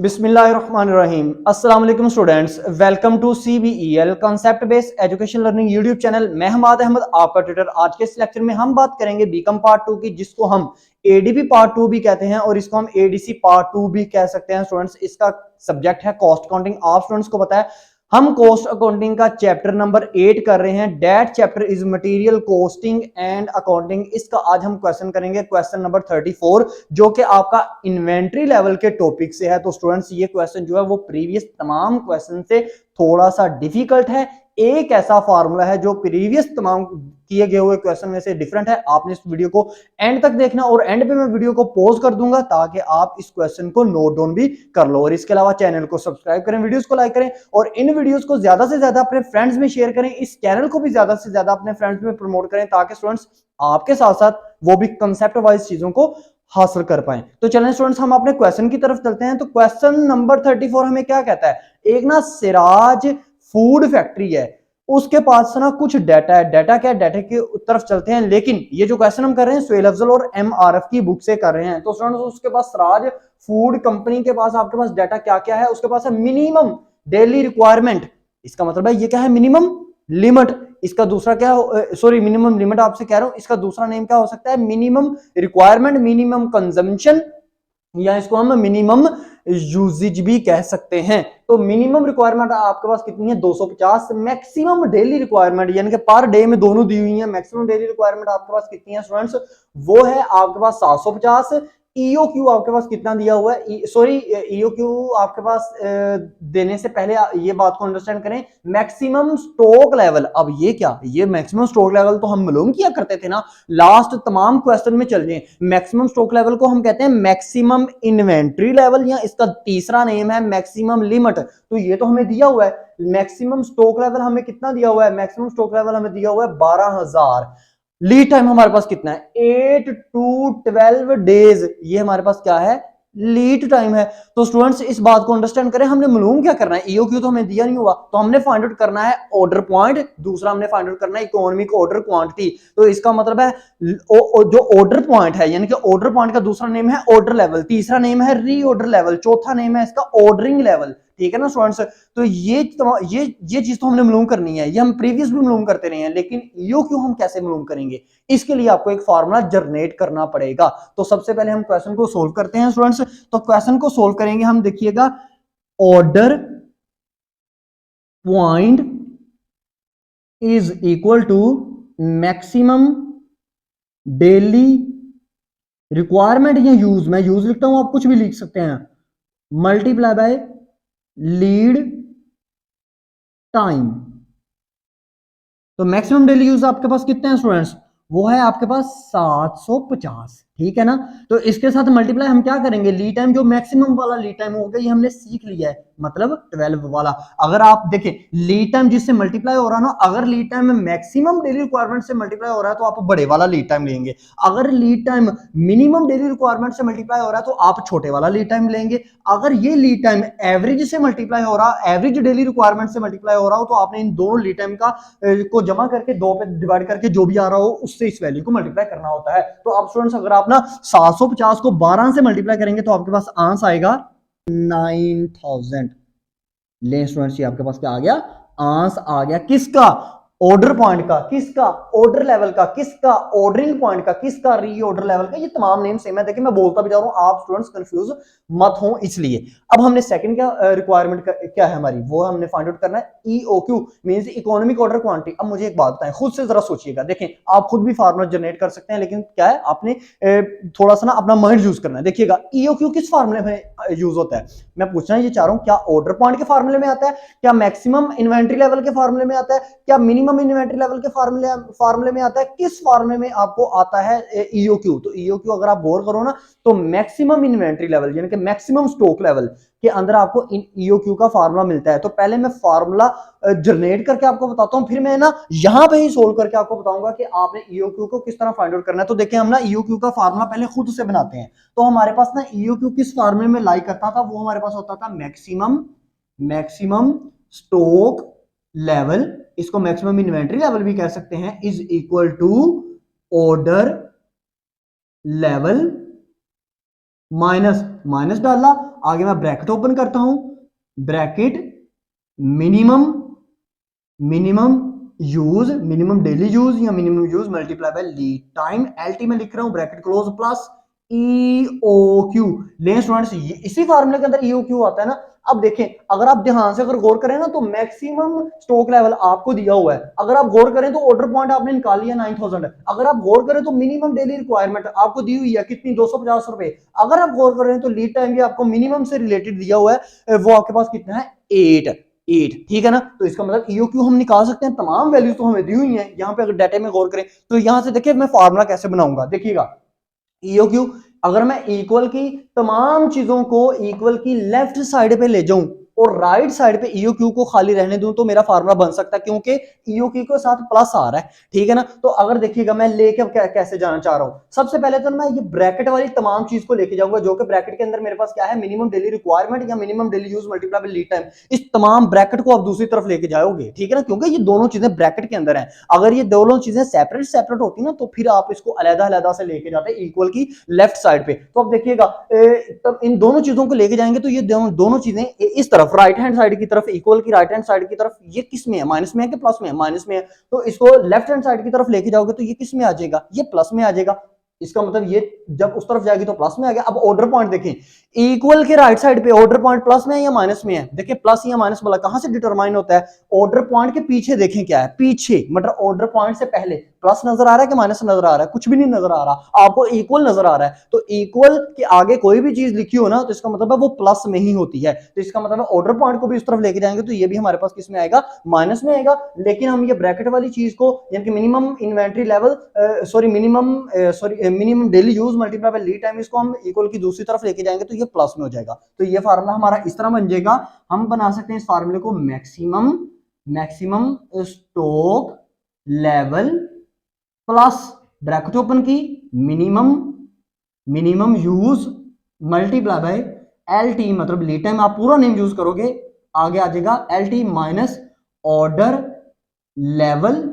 बिस्मिल्लाहिर्रहमानिर्रहीम। अस्सलाम वालेकुम students, welcome to CBEL concept based education learning YouTube channel. मैं हमाद अहमद आपका ट्यूटर। आज के इस लेक्चर में हम बात करेंगे बीकॉम पार्ट 2 की, जिसको हम ADP पार्ट 2 भी कहते हैं और इसको हम ADC पार्ट 2 भी कह सकते हैं। स्टूडेंट्स, इसका सब्जेक्ट है कॉस्ट अकाउंटिंग। आप स्टूडेंट्स को पता है हम कॉस्ट अकाउंटिंग का चैप्टर नंबर 8 कर रहे हैं। That chapter is material costing and accounting. इसका आज हम क्वेश्चन करेंगे, क्वेश्चन नंबर 34, जो कि आपका इन्वेंट्री लेवल के टॉपिक से है। तो स्टूडेंट्स, ये क्वेश्चन जो है वो प्रीवियस तमाम क्वेश्चन से थोड़ा सा डिफिकल्ट है। एक ऐसा फार्मूला है जो प्रीवियस तमाम किए गए हुए क्वेश्चन में से डिफरेंट है। आपने इस वीडियो को एंड तक देखना और एंड पे मैं वीडियो को पॉज कर दूंगा ताकि आप इस क्वेश्चन को नोट डाउन भी कर लो। और इसके अलावा चैनल को सब्सक्राइब करें, वीडियोस को लाइक करें और इन वीडियोस को ज्यादा से ज्यादा अपने फ्रेंड्स में शेयर करें। इस चैनल को भी ज्यादा से ज्यादा अपने फ्रेंड्स में प्रमोट करें ताकि स्टूडेंट्स आपके साथ साथ वो भी कंसेप्ट वाइज चीजों को हासिल कर पाए। तो चलें स्टूडेंट्स, हम अपने क्वेश्चन की तरफ चलते हैं। तो क्वेश्चन नंबर 34 हमें क्या कहता है? एक ना सिराज फूड फैक्ट्री है, उसके पास ना कुछ डाटा है। डाटा क्या है? डाटा की तरफ चलते हैं। लेकिन ये जो क्वेश्चन हम कर रहे हैं सुहेल अफजल और MRF की बुक से कर रहे हैं। तो स्टूडेंट्स, उसके पास सिराज फूड कंपनी के पास आपके पास डाटा क्या क्या है? उसके पास है मिनिमम डेली रिक्वायरमेंट। इसका मतलब है ये क्या है? Minimum limit. इसका दूसरा क्या है? सॉरी, मिनिमम लिमिट आपसे कह रहा हूं। इसका दूसरा नेम क्या हो सकता है? मिनिमम रिक्वायरमेंट, मिनिमम कंजम्पशन, या इसको हम मिनिमम यूजेज भी कह सकते हैं। तो मिनिमम रिक्वायरमेंट आपके पास कितनी है? 250। मैक्सिमम डेली रिक्वायरमेंट यानी कि पर डे में दोनों दी हुई है। मैक्सिमम डेली रिक्वायरमेंट आपके पास कितनी है स्टूडेंट्स? वो है आपके पास 750। EOQ आपके पास कितना दिया हुआ है? सॉरी, EOQ आपके पास देने से पहले ये बात को अंडरस्टैंड करें। Maximum stock level. अब ये क्या? ये मैक्सिमम स्टॉक लेवल तो हम मालूम किया करते थे ना, लास्ट तमाम क्वेश्चन में चल जाए। मैक्सिमम स्टॉक लेवल को हम कहते हैं मैक्सिमम इन्वेंट्री लेवल, या इसका तीसरा नेम है मैक्सिमम लिमिट। तो ये तो हमें दिया हुआ है। मैक्सिमम स्टॉक लेवल हमें कितना दिया हुआ है? मैक्सिमम स्टॉक लेवल हमें दिया हुआ है 12,000। लीड टाइम हमारे पास कितना है? 8 to 12 डेज। ये हमारे पास क्या है? लीड टाइम है। तो स्टूडेंट्स, इस बात को अंडरस्टैंड करें, हमने मालूम क्या करना है? EOQ तो हमें दिया नहीं हुआ, तो हमने फाइंड आउट करना है ऑर्डर पॉइंट। दूसरा हमने फाइंड आउट करना है इकोनॉमिक ऑर्डर क्वांटिटी। तो इसका मतलब है जो ऑर्डर पॉइंट है, यानी कि ऑर्डर पॉइंट का दूसरा नेम है ऑर्डर लेवल, तीसरा नेम है रीऑर्डर लेवल, चौथा नेम है इसका ऑर्डरिंग लेवल। ठीक है ना स्टूडेंट्स? तो ये चीज तो हमने मालूम करनी है। ये हम प्रीवियस भी मालूम करते रहे हैं, लेकिन EOQ हम कैसे मालूम करेंगे? इसके लिए आपको एक फार्मूला जनरेट करना पड़ेगा। तो सबसे पहले हम क्वेश्चन को सोल्व करते हैं स्टूडेंट्स। तो क्वेश्चन को सोल्व करेंगे हम, देखिएगा, order point is equal to maximum daily requirement या यूज, मैं यूज लिखता हूं, आप कुछ भी लिख सकते हैं, मल्टीप्लाई बाय लीड टाइम। तो मैक्सिमम डेली यूज आपके पास कितने हैं स्टूडेंट्स? वो है आपके पास 750। ठीक है ना? तो इसके साथ मल्टीप्लाई हम क्या करेंगे? लीड टाइम, जो मैक्सिमम वाला लीड टाइम होगा, ये हमने सीख लिया है, मतलब 12 वाला। अगर आप देखें लीड टाइम जिससे मल्टीप्लाई हो रहा है ना, अगर लीड टाइम में मैक्सिमम डेली रिक्वायरमेंट से मल्टीप्लाई हो रहा है तो आप बड़े वाला लीड टाइम लेंगे। अगर lead time minimum daily requirement से मल्टीप्लाई हो रहा है तो आप छोटे वाला लीड टाइम लेंगे। अगर ये लीड टाइम एवरेज से मल्टीप्लाई हो रहा, एवरेज डेली रिक्वायरमेंट से मल्टीप्लाई हो रहा हो, तो आपने इन दोनों लीड टाइम का को जमा करके 2 पे डिवाइड करके जो भी आ रहा हो उससे इस वैल्यू को मल्टीप्लाई करना होता है। तो अब स्टूडेंट्स, अगर आप ना 750 को 12 से मल्टीप्लाई करेंगे तो आपके पास आंसर आएगा 9000। ले स्टूडेंट्स, ये आपके पास क्या आ गया? आंसर आ गया। किसका? ऑर्डर पॉइंट का। किसका? ऑर्डर लेवल का। किसका? ऑर्डरिंग पॉइंट का। किसका? रीऑर्डर लेवल का। ये तमाम नेम सेम है। देखिए मैं बोलता भी जा रहा हूं, आप स्टूडेंट्स कंफ्यूज मत हो इसलिए। अब हमने सेकंड क्या रिक्वायरमेंट क्या है हमारी, वो हमने फाइंड आउट करना है। EOQ means economic order quantity. अब मुझे एक बात बताएं, खुद से जरा सोचिएगा। देखें, आप खुद भी फार्मूला जनरेट कर सकते हैं, लेकिन क्या है, आपने थोड़ा सा ना अपना माइंड यूज करना है। देखिएगा, EOQ किस फार्मूले में यूज होता है? मैं पूछना ये चाह रहा हूं, क्या ऑर्डर पॉइंट के फार्मूले में आता है? क्या मैक्सिमम इन्वेंट्री लेवल के फार्मूले में आता है? क्या मिनिमम इन्वेंट्री लेवल के फार्मूले में आता है? किस फार्मूले में आपको आता है EOQ? तो EOQ अगर आप गौर करो ना, तो मैक्सिमम इन्वेंट्री लेवल यानी कि मैक्सिमम स्टॉक लेवल के अंदर आपको EOQ का फार्मूला मिलता है। तो पहले मैं फार्मूला जनरेट करके आपको बताता हूं, फिर मैं ना यहां पे ही सोल्व करके आपको बताऊंगा कि आपने EOQ को किस तरह फाइंड आउट करना है। तो देखिए, हम ना EOQ का फार्मूला पहले खुद से बनाते हैं। तो हमारे पास ना EOQ किस फार्मूले में लाई करता था? वो हमारे पास होता था मैक्सिमम स्टॉक लेवल, इसको मैक्सिमम इन्वेंट्री लेवल भी कह सकते हैं, is equal to order level minus minus डाला, आगे मैं ब्रैकेट ओपन करता हूं, bracket minimum minimum use, minimum daily use या minimum use multiply by lead time, LT में लिख रहा हूं, ब्रैकेट क्लोज प्लस ईओक्यू। लें स्टूडेंट्स इसी फार्मूले के अंदर ईओक्यू आता है ना। अब देखें, अगर आप ध्यान से अगर गौर करें ना, तो मैक्सिमम स्टॉक लेवल आपको दिया हुआ है। अगर आप गौर करें तो ऑर्डर पॉइंट आपने निकाल लिया 9000। अगर आप गौर करें तो मिनिमम डेली रिक्वायरमेंट आपको दी हुई है कितनी, 250 रुपए। अगर आप गौर करें तो लीड टाइम भी आपको मिनिमम से रिलेटेड दिया हुआ है, वो आपके पास कितना है, 8। ठीक है ना। तो इसका मतलब ईओक्यू हम निकाल सकते हैं, तमाम वैल्यूज तो हमें दी हुई हैं। यहाँ पे अगर डाटा में गौर करें तो यहां से देखिए मैं फार्मूला कैसे बनाऊंगा, देखिएगा। ईओक्यू अगर मैं इक्वल की तमाम चीजों को इक्वल की लेफ्ट साइड पे ले जाऊं और राइट साइड पे ईओक्यू को खाली रहने दूं तो मेरा फार्मूला बन सकता है, क्योंकि ईओक्यू के साथ प्लस आ रहा है। ठीक है ना। तो अगर देखिएगा मैं लेके कैसे जाना चाह रहा हूं, सबसे पहले तो मैं ये ब्रैकेट वाली तमाम चीज को लेके जाऊंगा, जो कि ब्रैकेट के अंदर मेरे पास क्या है, मिनिमम डेली रिक्वायरमेंट या minimum daily use multiply by lead time. इस तमाम ब्रैकेट को आप दूसरी तरफ लेके जाओगे। ठीक है ना, क्योंकि ये दोनों चीजें ब्रैकेट के अंदर है। अगर ये दोनों चीजें सेपरेट सेपरेट होती ना तो फिर आप इसको अलग अलग से लेके जाते इक्वल की लेफ्ट साइड पे। तो अब देखिएगा तब इन दोनों चीजों को लेके जाएंगे तो ये दोनों चीजें इस तरफ राइट हैंड साइड की तरफ, इक्वल की राइट हैंड साइड की तरफ, ये किस में है, माइनस में है कि प्लस में है, माइनस में है। तो इसको लेफ्ट हैंड साइड की तरफ लेके जाओगे तो ये किस में आ जाएगा, ये प्लस में आ जाएगा। इसका मतलब ये जब उस तरफ जाएगी तो प्लस में आ गया। अब ऑर्डर पॉइंट देखें, इक्वल के राइट साइड पे ऑर्डर पॉइंट प्लस में है या माइनस में है, देखिए प्लस या माइनस वाला कहां से डिटरमाइन होता है, ऑर्डर पॉइंट के पीछे देखें क्या है, पीछे मतलब ऑर्डर पॉइंट से पहले प्लस नजर आ रहा है कि माइनस नजर आ रहा है, कुछ भी नहीं नजर आ रहा, आपको इक्वल नजर आ रहा है। तो इक्वल के आगे कोई भी चीज लिखी हो ना तो इसका मतलब है वो प्लस में ही होती है। तो इसका मतलब है ऑर्डर पॉइंट को भी उस तरफ लेके जाएंगे तो ये भी हमारे पास किस में आएगा, माइनस में आएगा। लेकिन हम ये ब्रैकेट वाली चीज को यानी कि minimum inventory level minimum daily use multiply by lead time, इसको हम इक्वल की दूसरी तरफ लेके जाएंगे तो ये प्लस में हो जाएगा। तो ये फार्मूला हमारा इस तरह बन जाएगा। हम बना सकते हैं इस फार्मूले को maximum stock level plus bracket open की minimum use multiply by LT, मतलब लीड टाइम आप पूरा नेम यूज करोगे, आगे आ जाएगा LT minus order level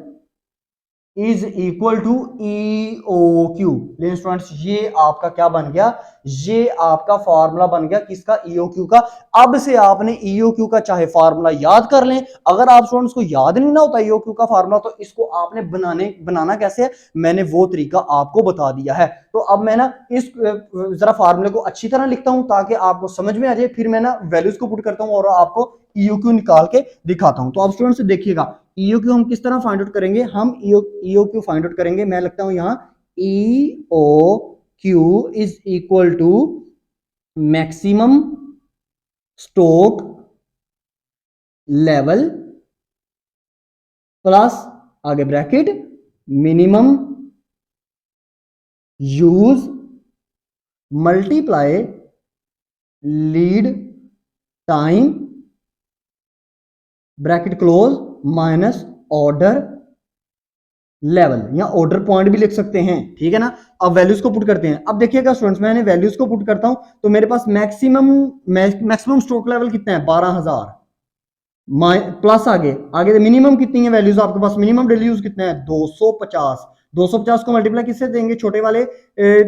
is equal to EOQ. लेकिन स्टूडेंट्स ये आपका क्या बन गया, ये आपका फार्मूला बन गया किसका, ईओक्यू का। अब से आपने ईओक्यू का चाहे फार्मूला याद कर लें, अगर आप स्टूडेंट्स को याद नहीं ना होता ईओक्यू का फार्मूला तो इसको आपने बनाना कैसे है, मैंने वो तरीका आपको बता दिया है। तो अब मैं ना इस जरा फार्मूले को अच्छी तरह लिखता हूं ताकि आपको समझ में आ जाए, फिर मैं ना वैल्यूज को पुट करता हूं और आपको ईओक्यू निकाल के दिखाता हूं। तो आप स्टूडेंट्स देखिएगा ईओक्यू हम किस तरह फाइंड आउट करेंगे, हम ईओक्यू फाइंड आउट करेंगे, मैं लगता हूं यहां EOQ is equal to maximum stock level plus आगे bracket minimum use multiply lead time bracket close minus order level या ऑर्डर पॉइंट भी लिख सकते हैं। ठीक है ना। अब वैल्यूज को पुट करते हैं। अब देखिएगा स्टूडेंट्स मैंने वैल्यूज को पुट करता हूं तो मेरे पास मैक्सिमम स्टॉक लेवल कितना है, 12000 प्लस आगे मिनिमम कितनी है वैल्यूज आपके पास, मिनिमम डेली यूज कितना है, 250 को मल्टीप्लाई किससे देंगे, छोटे वाले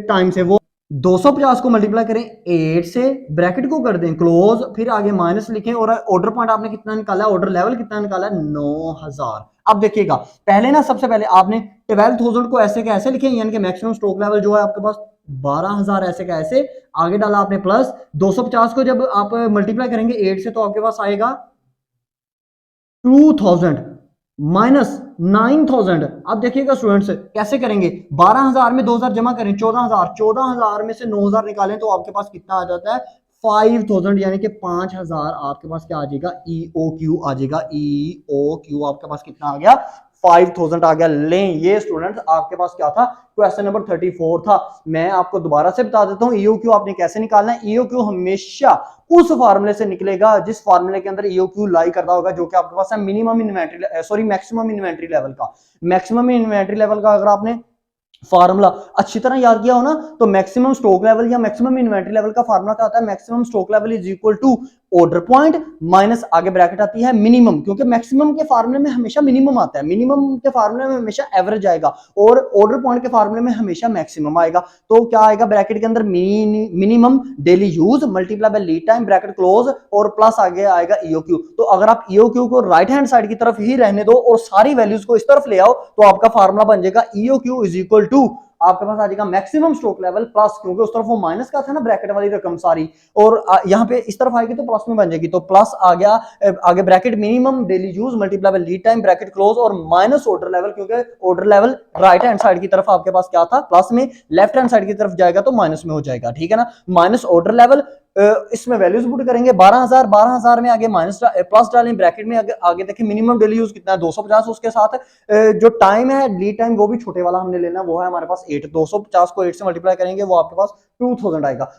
टाइम से, वो 250 को मल्टीप्लाई करें 8 से, ब्रैकेट को कर दें क्लोज, फिर आगे माइनस लिखें और ऑर्डर पॉइंट आपने कितना निकाला, ऑर्डर लेवल कितना निकाला, 9000। अब देखिएगा पहले ना सबसे पहले आपने 12000 को ऐसे कैसे लिखे, यानी कि मैक्सिमम स्टॉक लेवल जो है आपके पास 12000 ऐसे कैसे, आगे डाला आपने प्लस 250 को जब आप मल्टीप्लाई करेंगे 8 से तो आपके पास आएगा 2000 माइनस 9000। अब देखिएगा स्टूडेंट्स कैसे करेंगे, 12000 में 2000 जमा करें 14000 में से 9000 निकालें तो आपके पास कितना आ जाता है 5000, यानी कि 5000 आपके पास क्या आ जाएगा, ईओक्यू आ जाएगा। ईओक्यू आपके पास कितना आ गया, 5000 आ गया। लें ये स्टूडेंट्स आपके पास क्या था, क्वेश्चन नंबर 34 था। मैं आपको दोबारा से बता देता हूं ईओक्यू आपने कैसे निकालना है। ईओक्यू हमेशा उस फार्मूले से निकलेगा जिस फार्मूले के अंदर ईओक्यू लाई करता होगा, जो कि आपके पास है मैक्सिमम इन्वेंट्री लेवल का। मैक्सिमम इन्वेंट्री लेवल का अगर आपने फार्मूला अच्छी तरह याद किया हो ना तो मैक्सिमम स्टॉक लेवल या मैक्सिमम इन्वेंट्री लेवल का फार्मूला क्या होता है, maximum stock level is equal to order point minus आगे ब्रैकेट आती है मिनिमम, क्योंकि मैक्सिमम के फार्मूले में हमेशा मिनिमम आता है, मिनिमम के फार्मूले में हमेशा एवरेज आएगा और ऑर्डर पॉइंट के फार्मूले में हमेशा मैक्सिमम आएगा। तो क्या आएगा ब्रैकेट के अंदर minimum daily use multiply by lead time bracket close और प्लस आगे आएगा ईओक्यू। तो अगर आप ईओक्यू को राइट हैंड साइड की तरफ ही रहने दो और सारी वैल्यूज को इस तरफ ले आओ तो आपका फार्मूला बन जाएगा ईओक्यू इज इक्वल टू, आपके पास आ जाएगा मैक्सिमम स्ट्रोक लेवल प्लस, क्योंकि उस तरफ वो माइनस का था ना ब्रैकेट वाली रकम सारी, और यहाँ पे इस तरफ आएगी तो प्लस में बन जाएगी। तो प्लस आ गया आगे bracket minimum daily use multiply by lead time bracket close और माइनस ऑर्डर लेवल, क्योंकि order level right hand side की तरफ आपके पास क्या था प्लस में, लेफ्ट हैंड साइड की तरफ जाएगा तो माइनस में हो जाएगा, ठीक है ना। माइनस ऑर्डर लेवल, इसमें वैल्यूज पुट करेंगे 12,000, 12,000 में आगे माइनस प्लस डालें ब्रैकेट में, आगे देखिए मिनिमम डेली यूज कितना है 250, उसके साथ जो टाइम है लीड टाइम वो भी छोटे वाला हमने लेना, वो है हमारे पास 8, 250 को 8 से मल्टीप्लाई करेंगे वो आपके पास 2000 आएगा।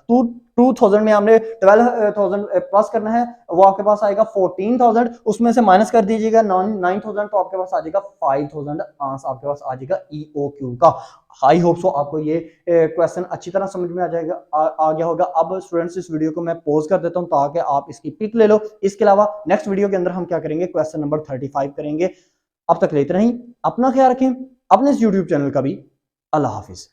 2000 में हमने 12,000 प्लस करना है, वो आपके पास आएगा 14,000, उसमें से माइनस कर दीजिएगा 9,000 तो आपके पास आ जाएगा 5,000 आंसर आपके पास आ जाएगा ईओक्यू का। आई होप सो आपको ये क्वेश्चन अच्छी तरह समझ में आ जाएगा, आ गया होगा। अब स्टूडेंट्स इस वीडियो को मैं पॉज कर देता हूं ताकि आप इसकी पिक ले लो। इसके अलावा नेक्स्ट वीडियो के अंदर हम क्या करेंगे, क्वेश्चन नंबर 35 करेंगे। अब तक लेते नहीं, अपना ख्याल रखें, अपने इस यूट्यूब चैनल का भी। अल्लाह हाफिज।